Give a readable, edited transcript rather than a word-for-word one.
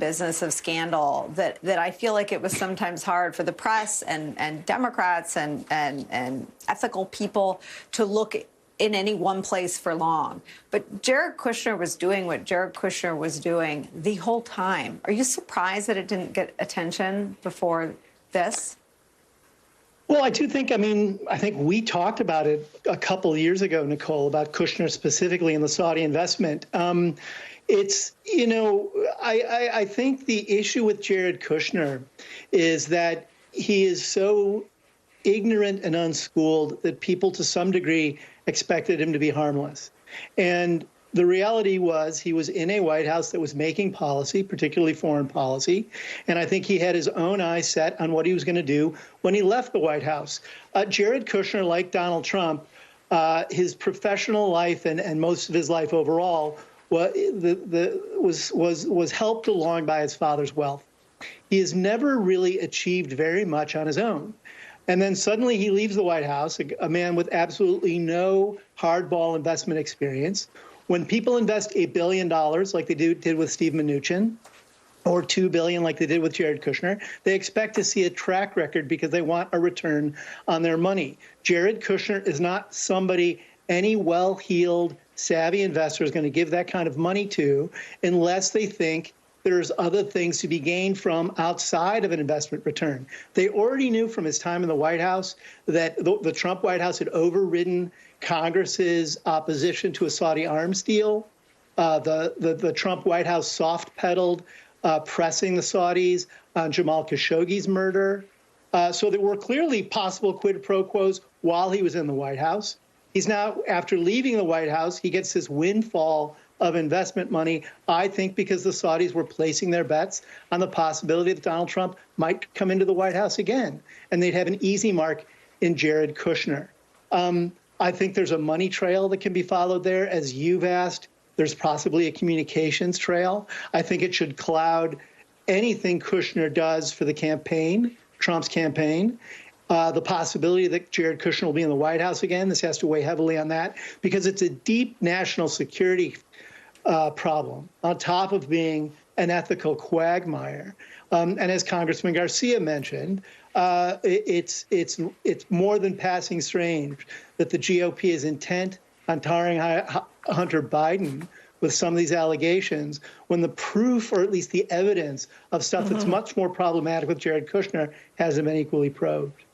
business of scandal that I feel like it was sometimes hard for the press and Democrats and ethical people to look in any one place for long. But Jared Kushner was doing what Jared Kushner was doing the whole time. Are you surprised that it didn't get attention before this? Well, I do think, I think we talked about it a couple of years ago, Nicole, about Kushner specifically in the Saudi investment. It's, I think the issue with Jared Kushner is that he is so ignorant and unschooled that people to some degree expected him to be harmless. And the reality was he was in a White House that was making policy, particularly foreign policy. And I think he had his own eyes set on what he was going to do when he left the White House. Jared Kushner, like Donald Trump, his professional life and most of his life overall was helped along by his father's wealth. He has never really achieved very much on his own. And then suddenly he leaves the White House, a man with absolutely no hardball investment experience. When people invest $1 billion like they did with Steve Mnuchin, or $2 billion like they did with Jared Kushner, they expect to see a track record because they want a return on their money. Jared Kushner is not somebody any well-heeled, savvy investor is going to give that kind of money to unless they think there's other things to be gained from outside of an investment return. They already knew from his time in the White House that the Trump White House had overridden Congress's opposition to a Saudi arms deal. The Trump White House soft-pedaled pressing the Saudis on Jamal Khashoggi's murder. So there were clearly possible quid pro quos while he was in the White House. He's now, after leaving the White House, he gets this windfall of investment money, I think because the Saudis were placing their bets on the possibility that Donald Trump might come into the White House again, and they'd have an easy mark in Jared Kushner. I think there's a money trail that can be followed there, as you've asked. There's possibly a communications trail. I think it should cloud anything Kushner does for the campaign, Trump's campaign. The possibility that Jared Kushner will be in the White House again, this has to weigh heavily on that, because it's a deep national security problem, on top of being an ethical quagmire. And as Congressman Garcia mentioned, it's more than passing strange that the GOP is intent on tarring Hunter Biden with some of these allegations when the proof, or at least the evidence, of stuff that's much more problematic with Jared Kushner hasn't been equally probed.